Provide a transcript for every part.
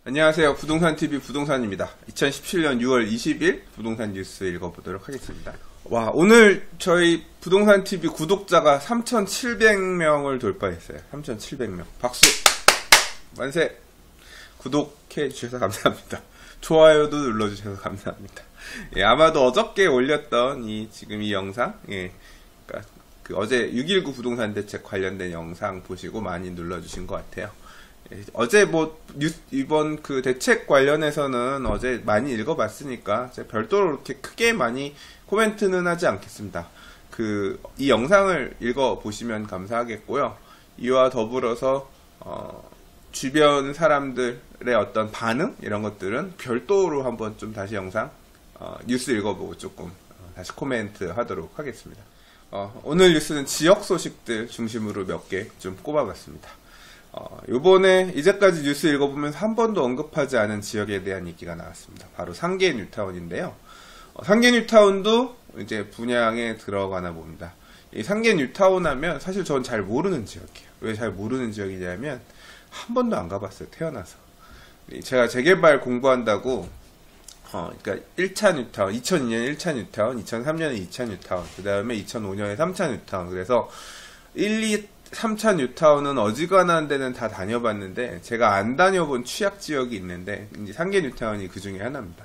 안녕하세요. 부동산TV 부동산입니다. 2017년 6월 20일 부동산 뉴스 읽어보도록 하겠습니다. 와, 오늘 저희 부동산TV 구독자가 3,700명을 돌파했어요. 3,700명. 박수! 만세! 구독해 주셔서 감사합니다. 좋아요도 눌러주셔서 감사합니다. 예, 아마도 어저께 올렸던 지금 이 영상, 그러니까 어제 6.19 부동산 대책 관련된 영상 보시고 많이 눌러주신 것 같아요. 어제 이번 그 대책 관련해서는 어제 많이 읽어봤으니까 제가 별도로 이렇게 크게 많이 코멘트는 하지 않겠습니다. 이 영상을 읽어보시면 감사하겠고요. 이와 더불어서, 주변 사람들의 어떤 반응? 이런 것들은 별도로 한번 좀 다시 영상, 뉴스 읽어보고 조금 다시 코멘트 하도록 하겠습니다. 오늘 뉴스는 지역 소식들 중심으로 몇 개 좀 꼽아봤습니다. 요번에 이제까지 뉴스 읽어보면서 한 번도 언급하지 않은 지역에 대한 얘기가 나왔습니다. 바로 상계 뉴타운인데요. 상계 뉴타운도 이제 분양에 들어가나 봅니다. 이 상계 뉴타운 하면 사실 전 잘 모르는 지역이에요. 왜 잘 모르는 지역이냐면 한 번도 안 가봤어요. 태어나서. 제가 재개발 공부한다고 그러니까 1차 뉴타운, 2002년 1차 뉴타운, 2003년에 2차 뉴타운, 그 다음에 2005년에 3차 뉴타운. 그래서 3차 뉴타운은 어지간한 데는 다 다녀봤는데 제가 안 다녀본 취약 지역이 있는데 이제 상계 뉴타운이 그 중에 하나입니다.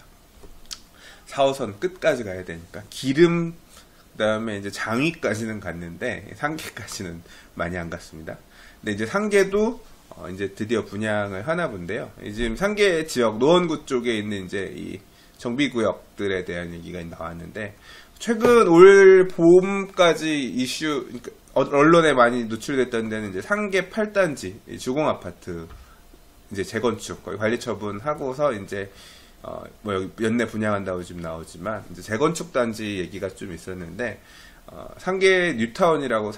4호선 끝까지 가야 되니까 기름 그다음에 이제 장위까지는 갔는데 상계까지는 많이 안 갔습니다. 근데 이제 상계도 이제 드디어 분양을 하나 본데요. 지금 상계 지역 노원구 쪽에 있는 이제 이 정비구역들에 대한 얘기가 나왔는데 최근 올 봄까지 이슈 그러니까 언론에 많이 노출됐던 데는 이제 상계 8단지 주공 아파트 이제 재건축 거의 관리 처분하고서 이제 여기 연내 분양한다고 지금 나오지만 이제 재건축 단지 얘기가 좀 있었는데 상계 뉴타운이라고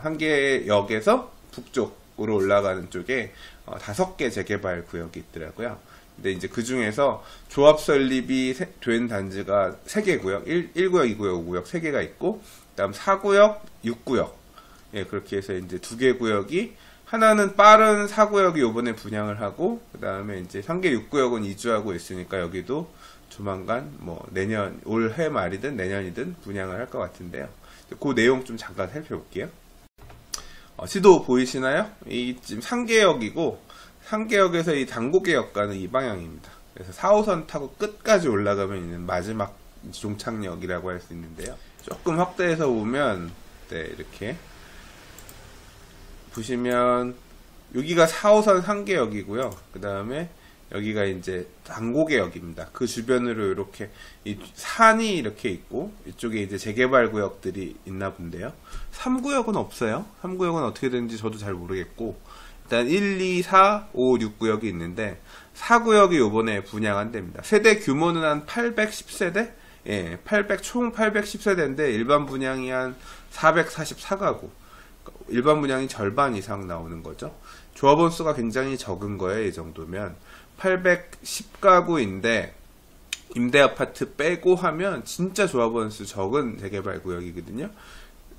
상계역에서 북쪽으로 올라가는 쪽에 5개 재개발 구역이 있더라고요. 근데 이제 그 중에서 조합 설립이 된 단지가 3개고요. 1구역, 2구역, 5구역 3개가 있고, 그 다음 4구역, 6구역. 예, 그렇게 해서 이제 2개 구역이, 하나는 빠른 4구역이 요번에 분양을 하고, 그 다음에 이제 상계 6구역은 이주하고 있으니까 여기도 조만간 올해 말이든 내년이든 분양을 할 것 같은데요. 그 내용 좀 잠깐 살펴볼게요. 지도 보이시나요? 이 지금 상계역이고, 상계역에서 이 당고개역 가는 이 방향입니다. 그래서 4호선 타고 끝까지 올라가면 있는 마지막 종착역이라고 할 수 있는데요. 조금 확대해서 보면, 이렇게. 보시면, 여기가 4호선 상계역이고요. 그 다음에 여기가 이제 당고개역입니다. 그 주변으로 이렇게 이 산이 이렇게 있고, 이쪽에 이제 재개발 구역들이 있나 본데요. 3구역은 없어요. 3구역은 어떻게 되는지 저도 잘 모르겠고, 일단 1, 2, 4, 5, 6구역이 있는데 4구역이 요번에 분양한답니다. 세대 규모는 한 810세대? 예, 총 810세대인데 일반 분양이 한 444가구. 일반 분양이 절반 이상 나오는 거죠. 조합원 수가 굉장히 적은 거예요. 이 정도면 810가구인데 임대아파트 빼고 하면 진짜 조합원 수 적은 재개발 구역이거든요.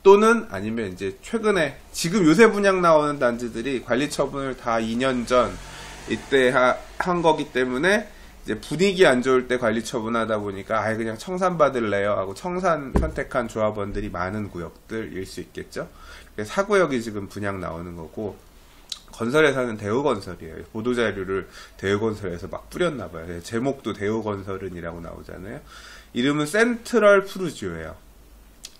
또는 아니면 이제 최근에 지금 요새 분양 나오는 단지들이 관리 처분을 다 2년 전 이때 한 거기 때문에 이제 분위기 안 좋을 때 관리 처분하다 보니까 그냥 청산 받을래요 하고 청산 선택한 조합원들이 많은 구역들일 수 있겠죠. 그래서 4구역이 지금 분양 나오는 거고 건설회사는 대우건설이에요. 보도자료를 대우건설에서 막 뿌렸나봐요. 제목도 대우건설은이라고 나오잖아요. 이름은 센트럴 푸르지오예요.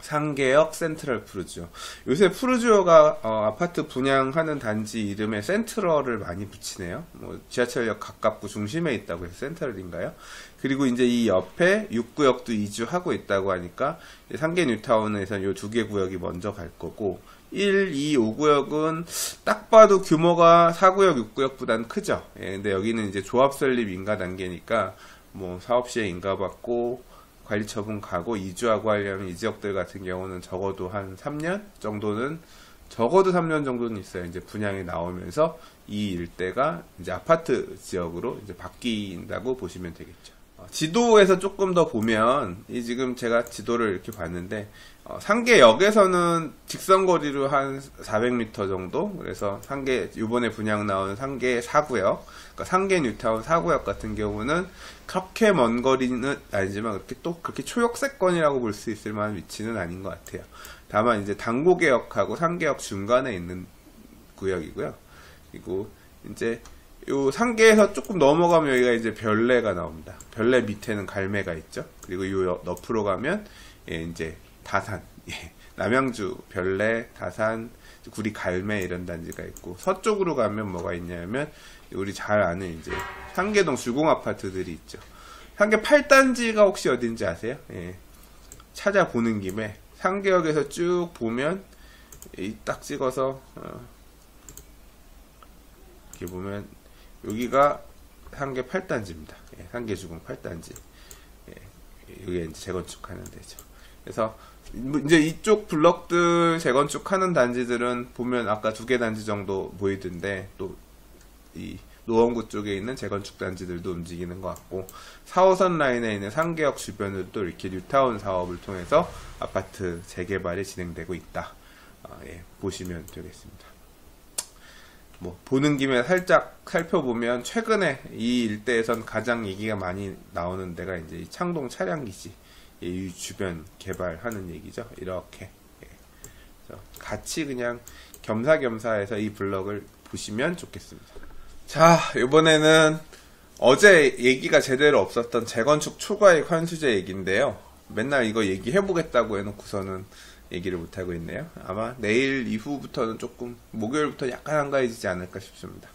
상계역 센트럴 푸르지오. 요새 푸르지오가 아파트 분양하는 단지 이름에 센트럴을 많이 붙이네요. 지하철역 가깝고 중심에 있다고 해서 센트럴인가요? 그리고 이제 이 옆에 6구역도 이주하고 있다고 하니까 상계 뉴타운에서는 요 2개 구역이 먼저 갈 거고 1, 2, 5구역은 딱 봐도 규모가 4구역, 6구역보다는 크죠. 예, 근데 여기는 이제 조합 설립 인가 단계니까 사업시에 인가 받고 관리 처분 가고 이주하고 하려면 이 지역들 같은 경우는 적어도 한 3년 정도는 있어요. 이제 분양이 나오면서 이 일대가 이제 아파트 지역으로 이제 바뀐다고 보시면 되겠죠. 지도에서 조금 더 보면, 이 지금 제가 지도를 이렇게 봤는데, 상계역에서는 직선거리로 한 400m 정도? 그래서 요번에 분양 나오는 상계 4구역, 그러니까 상계 뉴타운 4구역 같은 경우는 그렇게 먼 거리는 아니지만, 그렇게 초역세권이라고 볼 수 있을 만한 위치는 아닌 것 같아요. 다만 이제 당고개역하고 상계역 중간에 있는 구역이고요. 그리고 이제 요 상계에서 조금 넘어가면 여기가 이제 별내가 나옵니다. 별내 밑에는 갈매가 있죠. 그리고 요 옆으로 가면 이제 다산, 남양주, 별내, 다산, 구리 갈매 이런 단지가 있고, 서쪽으로 가면 뭐가 있냐면 우리 잘 아는 이제 상계동 주공 아파트들이 있죠. 상계 8단지가 혹시 어딘지 아세요? 찾아보는 김에 상계역에서 쭉 보면 딱 찍어서 이렇게 보면 여기가 상계 8단지입니다. 상계 주공 8단지. 여기 이제 재건축하는 데죠. 그래서 이제 이쪽 블럭들 재건축하는 단지들은 보면 아까 2개 단지 정도 보이던데, 또 이 노원구 쪽에 있는 재건축 단지들도 움직이는 것 같고, 4호선 라인에 있는 상계역 주변으로도 이렇게 뉴타운 사업을 통해서 아파트 재개발이 진행되고 있다. 보시면 되겠습니다. 뭐 보는 김에 살짝 살펴보면 최근에 이 일대에선 가장 얘기가 많이 나오는 데가 이제 이 창동 차량기지, 이 주변 개발하는 얘기죠. 이렇게 그래서 같이 그냥 겸사겸사해서 이 블럭을 보시면 좋겠습니다. 자, 이번에는 어제 얘기가 제대로 없었던 재건축 초과이익 환수제 얘기인데요. 맨날 이거 얘기해보겠다고 해놓고서는 얘기를 못하고 있네요. 아마 내일 이후부터는 조금, 목요일부터 약간 한가해지지 않을까 싶습니다.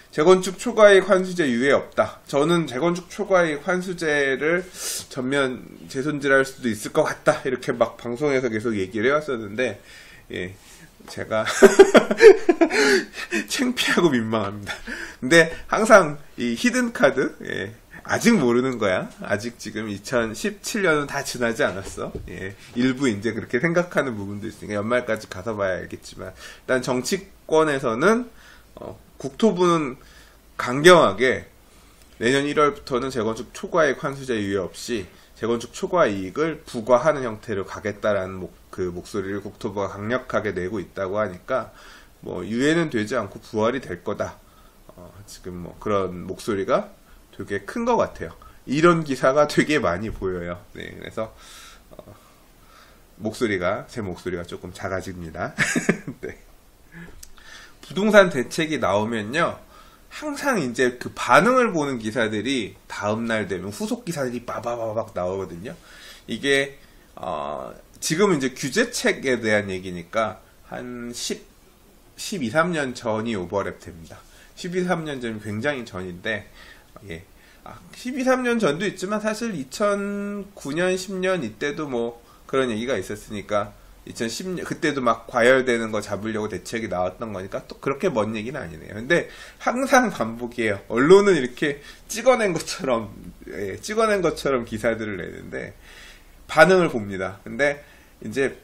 재건축 초과이익 환수제 유예 없다. 저는 재건축 초과이익 환수제를 전면 재손질할 수도 있을 것 같다. 이렇게 막 방송에서 계속 얘기를 해왔었는데, 제가 창피하고 민망합니다. 근데 항상 이 히든 카드, 아직 모르는 거야. 아직 지금 2017년은 다 지나지 않았어. 일부 이제 그렇게 생각하는 부분도 있으니까 연말까지 가서 봐야 알겠지만, 일단 정치권에서는 국토부는 강경하게 내년 1월부터는 재건축 초과이익 환수제 유예 없이 재건축 초과이익을 부과하는 형태로 가겠다라는 목소리를 국토부가 강력하게 내고 있다고 하니까, 뭐 유예는 되지 않고 부활이 될 거다. 지금 뭐 그런 목소리가 되게 큰 것 같아요. 이런 기사가 되게 많이 보여요. 그래서 제 목소리가 조금 작아집니다. 네. 부동산 대책이 나오면요, 항상 이제 그 반응을 보는 기사들이 다음날 되면 후속 기사들이 빠바바박 나오거든요. 이게 지금 이제 규제책에 대한 얘기니까 한 12, 13년 전이 오버랩 됩니다. 12, 13년 전이 굉장히 전인데, 12, 13년 전도 있지만 사실 2009년, 10년 이때도 뭐 그런 얘기가 있었으니까 2010년 그때도 막 과열되는 거 잡으려고 대책이 나왔던 거니까 또 그렇게 먼 얘기는 아니네요. 근데 항상 반복이에요. 언론은 이렇게 찍어낸 것처럼 기사들을 내는데 반응을 봅니다. 근데 이제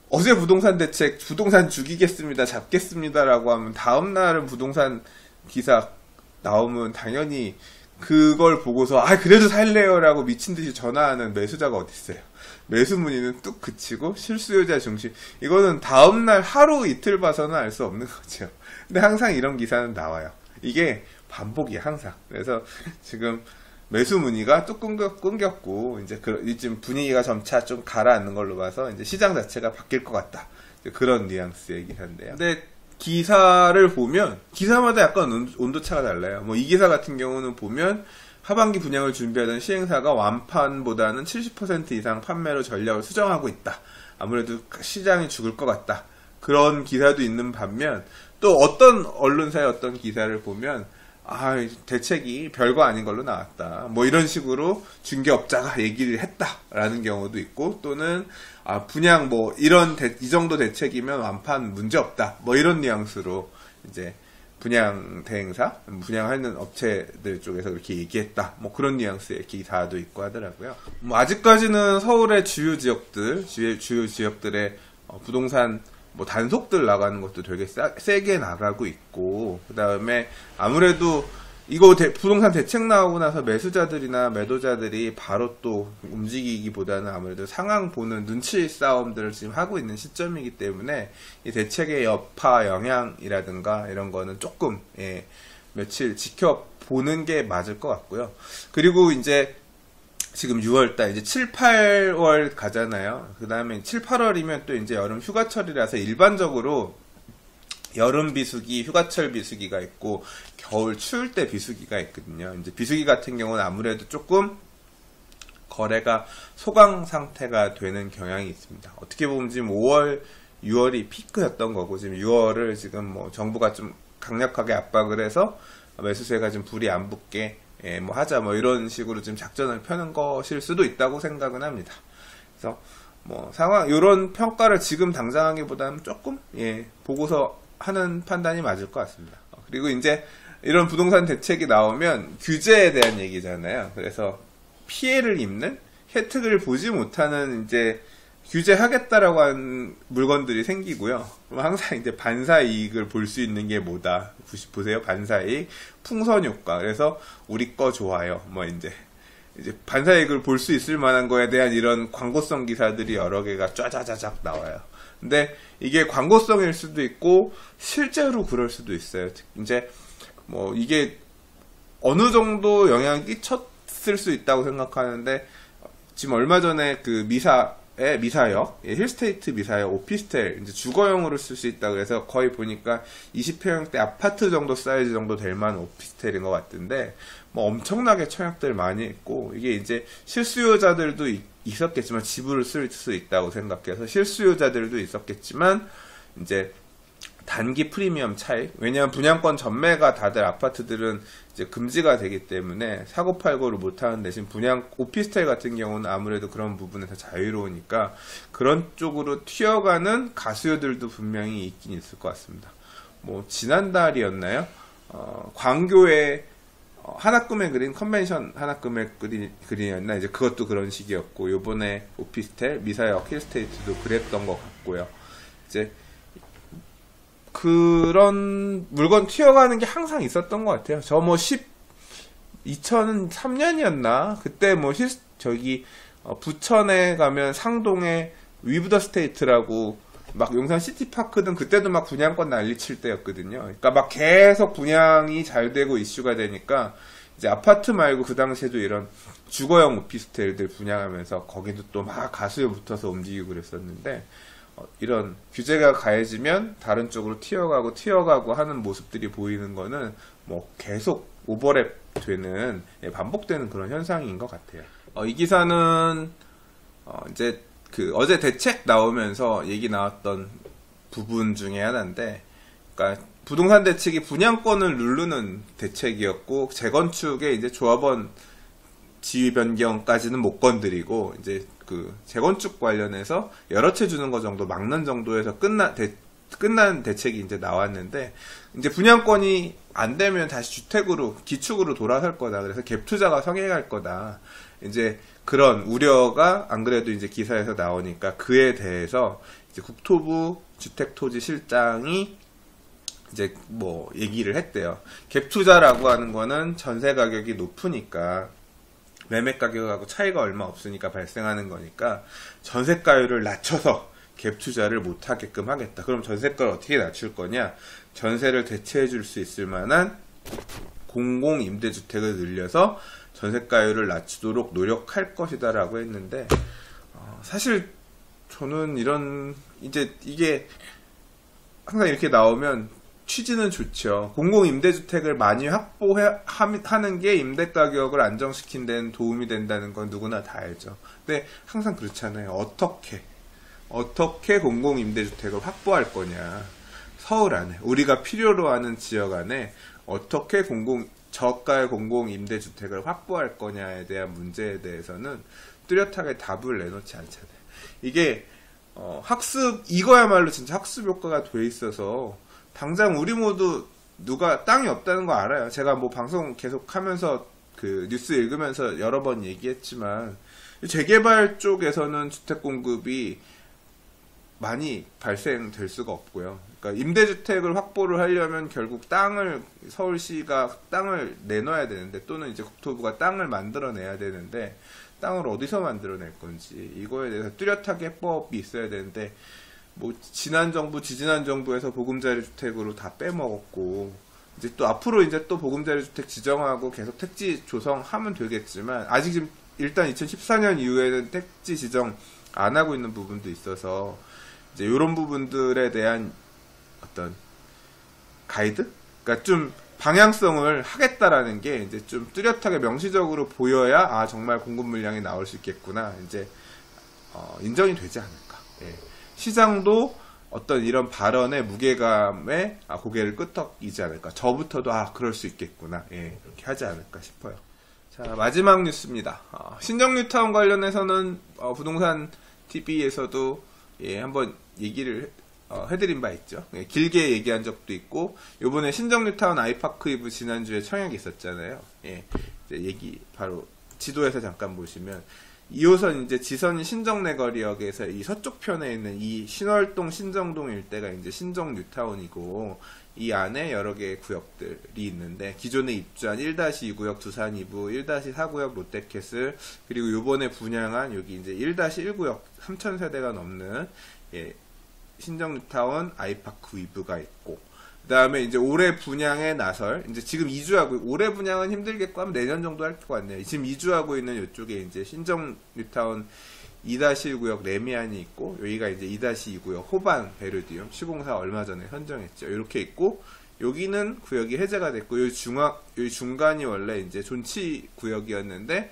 어제 부동산 대책, 부동산 죽이겠습니다, 잡겠습니다라고 하면 다음 날은 부동산 기사 나오면 당연히 그걸 보고서 그래도 살래요라고 미친 듯이 전화하는 매수자가 어디 있어요. 매수 문의는 뚝 그치고 실수요자 중심. 이거는 다음날 하루 이틀 봐서는 알 수 없는 거죠. 근데 항상 이런 기사는 나와요. 이게 반복이야, 항상. 그래서 지금 매수 문의가 뚝 끊겼고, 이제 지금 분위기가 점차 좀 가라앉는 걸로 봐서 이제 시장 자체가 바뀔 것 같다. 그런 뉘앙스의 기사인데요. 근데 기사를 보면 기사마다 약간 온도차가 달라요. 뭐 이 기사 같은 경우는 보면 하반기 분양을 준비하던 시행사가 완판보다는 70% 이상 판매로 전략을 수정하고 있다. 아무래도 시장이 죽을 것 같다. 그런 기사도 있는 반면, 또 어떤 언론사의 어떤 기사를 보면 대책이 별거 아닌 걸로 나왔다. 뭐 이런 식으로 중개업자가 얘기를 했다라는 경우도 있고, 또는 분양 뭐 이 정도 대책이면 완판 문제 없다. 뭐 이런 뉘앙스로 이제 분양 대행사, 분양하는 업체들 쪽에서 그렇게 얘기했다. 뭐 그런 뉘앙스의 기사도 있고 하더라고요. 뭐 아직까지는 서울의 주요 지역들의 부동산 뭐 단속들 나가는 것도 되게 세게 나가고 있고, 그 다음에 아무래도 이거 부동산 대책 나오고 나서 매수자들이나 매도자들이 바로 또 움직이기보다는 아무래도 상황 보는 눈치 싸움들을 지금 하고 있는 시점이기 때문에 이 대책의 여파 영향이라든가 이런 거는 조금 며칠 지켜보는 게 맞을 것 같고요. 그리고 이제 지금 6월달 이제 7, 8월 가잖아요. 그 다음에 7, 8월이면 또 이제 여름 휴가철이라서 일반적으로 여름 비수기, 휴가철 비수기가 있고 겨울 추울 때 비수기가 있거든요. 이제 비수기 같은 경우는 아무래도 조금 거래가 소강 상태가 되는 경향이 있습니다. 어떻게 보면 지금 5월, 6월이 피크였던 거고 지금 6월을 지금 뭐 정부가 좀 강력하게 압박을 해서 매수세가 좀 불이 안 붙게 뭐 하자 뭐 이런 식으로 지금 작전을 펴는 것일 수도 있다고 생각은 합니다. 그래서 뭐 상황 이런 평가를 지금 당장 하기보다는 조금 보고서 하는 판단이 맞을 것 같습니다. 그리고 이제 이런 부동산 대책이 나오면 규제에 대한 얘기잖아요. 그래서 피해를 입는 혜택을 보지 못하는 이제 규제하겠다라고 하는 물건들이 생기고요. 그럼 항상 이제 반사 이익을 볼 수 있는 게 뭐다? 보세요. 반사 이익, 풍선 효과. 그래서 우리 거 좋아요. 뭐 이제 반사 이익을 볼 수 있을 만한 거에 대한 이런 광고성 기사들이 여러 개가 쫙쫙쫙 나와요. 근데 이게 광고성일 수도 있고 실제로 그럴 수도 있어요. 이제 뭐 이게 어느 정도 영향이 끼쳤을 수 있다고 생각하는데 지금 얼마 전에 그 미사역, 힐스테이트 미사역 오피스텔 이제 주거용으로 쓸 수 있다고 해서 거의 보니까 20평형대 아파트 정도 사이즈 정도 될 만한 오피스텔인 것 같은데 뭐 엄청나게 청약들 많이 했고 이게 이제 실수요자들도 있었겠지만 지불을 쓸 수 있다고 생각해서 실수요자들도 있었겠지만 이제 단기 프리미엄 차익, 왜냐하면 분양권 전매가 다들 아파트들은 이제 금지가 되기 때문에 사고팔고를 못하는 대신 오피스텔 같은 경우는 아무래도 그런 부분에서 자유로우니까 그런 쪽으로 튀어가는 가수요들도 분명히 있긴 있을 것 같습니다. 뭐 지난달이었나요? 광교에 하나꿈에 그린 컨벤션 하나꿈에 그린이었나 이제 그것도 그런 식이었고 요번에 오피스텔 미사역 힐스테이트도 그랬던 것 같고요. 이제 그런 물건 튀어가는 게 항상 있었던 것 같아요. 저 뭐 2003년이었나 그때 뭐 부천에 가면 상동에 위브더 스테이트라고 막 용산 시티파크든 그때도 막 분양권 난리칠 때였거든요. 그러니까 막 계속 분양이 잘 되고 이슈가 되니까 이제 아파트 말고 그 당시에도 이런 주거용 오피스텔들 분양하면서 거기도 또 막 가수에 붙어서 움직이고 그랬었는데 이런 규제가 가해지면 다른 쪽으로 튀어가고 하는 모습들이 보이는 거는 뭐 계속 오버랩 되는 반복되는 그런 현상인 것 같아요. 이 기사는 이제 어제 대책 나오면서 얘기 나왔던 부분 중에 하나인데, 그러니까 부동산 대책이 분양권을 누르는 대책이었고 재건축에 이제 조합원 지위 변경까지는 못 건드리고 이제 재건축 관련해서 여러 채 주는 거 정도 막는 정도에서 끝난 대책이 이제 나왔는데 이제 분양권이 안 되면 다시 주택으로 기축으로 돌아설 거다. 그래서 갭 투자가 성행할 거다. 이제 그런 우려가 안 그래도 이제 기사에서 나오니까 그에 대해서 이제 국토부 주택토지실장이 이제 뭐 얘기를 했대요. 갭 투자라고 하는 거는 전세 가격이 높으니까 매매 가격하고 차이가 얼마 없으니까 발생하는 거니까 전세가율을 낮춰서 갭 투자를 못 하게끔 하겠다. 그럼 전세가를 어떻게 낮출 거냐? 전세를 대체해 줄 수 있을 만한 공공 임대주택을 늘려서 전세가율을 낮추도록 노력할 것이다라고 했는데 사실 저는 이제 이게 항상 이렇게 나오면 취지는 좋죠. 공공 임대주택을 많이 확보하는 게 임대 가격을 안정시킨 데는 도움이 된다는 건 누구나 다 알죠. 근데 항상 그렇잖아요. 어떻게 공공 임대주택을 확보할 거냐? 서울 안에 우리가 필요로 하는 지역 안에 어떻게 저가의 공공 임대주택을 확보할 거냐에 대한 문제에 대해서는 뚜렷하게 답을 내놓지 않잖아요. 이게 이거야말로 진짜 학습 효과가 돼 있어서 당장 우리 모두 누가 땅이 없다는 거 알아요. 제가 뭐 방송 계속 하면서 뉴스 읽으면서 여러 번 얘기했지만 재개발 쪽에서는 주택 공급이 많이 발생될 수가 없고요. 그러니까 임대주택을 확보를 하려면 결국 서울시가 땅을 내놔야 되는데, 또는 이제 국토부가 땅을 만들어내야 되는데, 땅을 어디서 만들어낼 건지 이거에 대해서 뚜렷하게 해법이 있어야 되는데, 뭐 지난 정부, 지지난 정부에서 보금자리 주택으로 다 빼먹었고, 이제 또 앞으로 이제 또 보금자리 주택 지정하고 계속 택지 조성하면 되겠지만, 아직 지금 일단 2014년 이후에는 택지 지정 안 하고 있는 부분도 있어서, 이제 이런 부분들에 대한 어떤 가이드? 그러니까 좀 방향성을 하겠다라는 게 이제 좀 뚜렷하게 명시적으로 보여야, 아, 정말 공급 물량이 나올 수 있겠구나, 이제 인정이 되지 않을까. 예. 시장도 어떤 이런 발언의 무게감에 고개를 끄덕이지 않을까. 저부터도 그럴 수 있겠구나. 예, 그렇게 하지 않을까 싶어요. 자, 마지막 뉴스입니다. 신정 뉴타운 관련해서는 부동산 TV에서도 한번 얘기를 해드린 바 있죠. 예, 길게 얘기한 적도 있고, 요번에 신정 뉴타운 아이파크 이브 지난주에 청약이 있었잖아요. 예, 이제 얘기 바로 지도에서 잠깐 보시면, 2호선 이제 지선이 신정내거리역에서 이 서쪽 편에 있는 이 신월동 신정동 일대가 이제 신정 뉴타운이고, 이 안에 여러 개의 구역들이 있는데, 기존에 입주한 1-2구역 두산 2부, 1-4구역 롯데캐슬, 그리고 요번에 분양한 여기 이제 1-1구역 3,000세대가 넘는 신정 뉴타운 아이파크 위브가 있고, 그 다음에 이제 올해 분양에 나설, 이제 지금 이주하고, 올해 분양은 힘들겠고 하면 내년 정도 할 것 같네요. 지금 이주하고 있는 이쪽에 이제 신정 뉴타운 2-1구역 레미안이 있고, 여기가 이제 2-2구역 호반 베르디움 시공사 얼마 전에 선정했죠. 이렇게 있고, 여기는 구역이 해제가 됐고, 여기 중간이 원래 이제 존치 구역이었는데,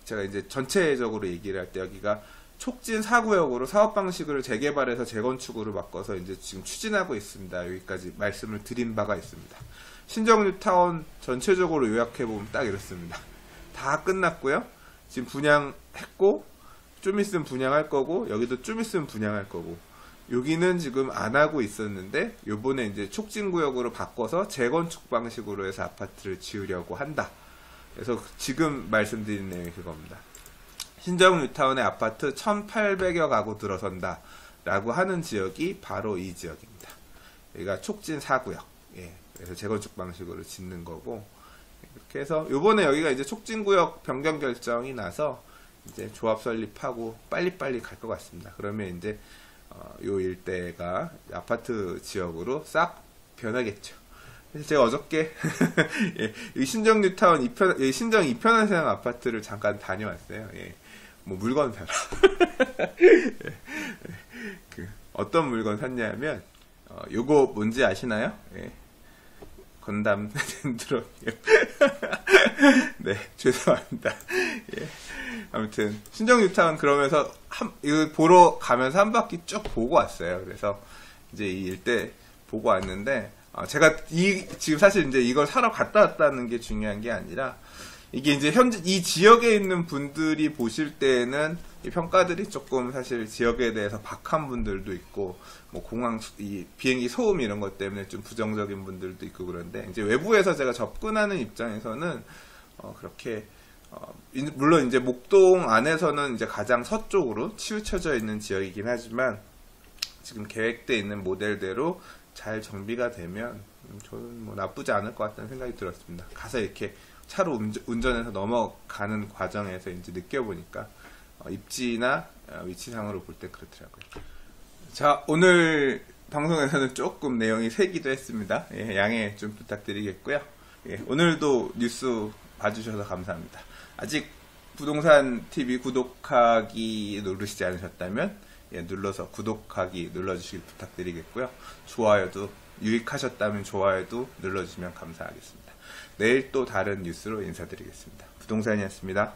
제가 이제 전체적으로 얘기를 할 때 여기가 촉진 4구역으로 사업 방식을 재개발해서 재건축으로 바꿔서 이제 지금 추진하고 있습니다. 여기까지 말씀을 드린 바가 있습니다. 신정 뉴타운 전체적으로 요약해보면 딱 이렇습니다. 다 끝났고요. 지금 분양했고, 좀 있으면 분양할 거고, 여기도 좀 있으면 분양할 거고, 여기는 지금 안 하고 있었는데, 요번에 이제 촉진구역으로 바꿔서 재건축 방식으로 해서 아파트를 지으려고 한다. 그래서 지금 말씀드린 내용이 그겁니다. 신정 뉴타운의 아파트 1,800여 가구 들어선다 라고 하는 지역이 바로 이 지역입니다. 여기가 촉진 4구역. 예, 그래서 재건축 방식으로 짓는 거고, 이렇게 해서 요번에 여기가 이제 촉진구역 변경 결정이 나서 이제 조합 설립하고 빨리빨리 갈 것 같습니다. 그러면 이제 요 일대가 아파트 지역으로 싹 변하겠죠. 그래서 제가 어저께 이 신정 뉴타운 신정 2편한세상 아파트를 잠깐 다녀왔어요. 예. 뭐 물건 사라. 어떤 물건 샀냐면, 요거 뭔지 아시나요? 예. 건담 덴드론이요. 네, 죄송합니다. 예. 아무튼 신정 뉴타운 그러면서 이거 보러 가면서 한 바퀴 쭉 보고 왔어요. 그래서 이제 이 일대 보고 왔는데, 제가 지금 사실 이제 이걸 사러 갔다 왔다는 게 중요한 게 아니라, 이게 이제 현재 이 지역에 있는 분들이 보실 때는 이 평가들이 조금 사실 지역에 대해서 박한 분들도 있고, 뭐 공항, 이 비행기 소음 이런 것 때문에 좀 부정적인 분들도 있고, 그런데 이제 외부에서 제가 접근하는 입장에서는 그렇게 물론 이제 목동 안에서는 이제 가장 서쪽으로 치우쳐져 있는 지역이긴 하지만, 지금 계획되어 있는 모델대로 잘 정비가 되면 저는 뭐 나쁘지 않을 것 같다는 생각이 들었습니다. 가서 이렇게 차로 운전해서 넘어가는 과정에서 이제 느껴보니까 입지나 위치상으로 볼 때 그렇더라고요. 자, 오늘 방송에서는 조금 내용이 세기도 했습니다. 예, 양해 좀 부탁드리겠고요. 예, 오늘도 뉴스 봐주셔서 감사합니다. 아직 부동산 TV 구독하기 누르시지 않으셨다면 눌러서 구독하기 눌러주시길 부탁드리겠고요. 좋아요도 유익하셨다면 좋아요도 눌러주시면 감사하겠습니다. 내일 또 다른 뉴스로 인사드리겠습니다. 부동산이었습니다.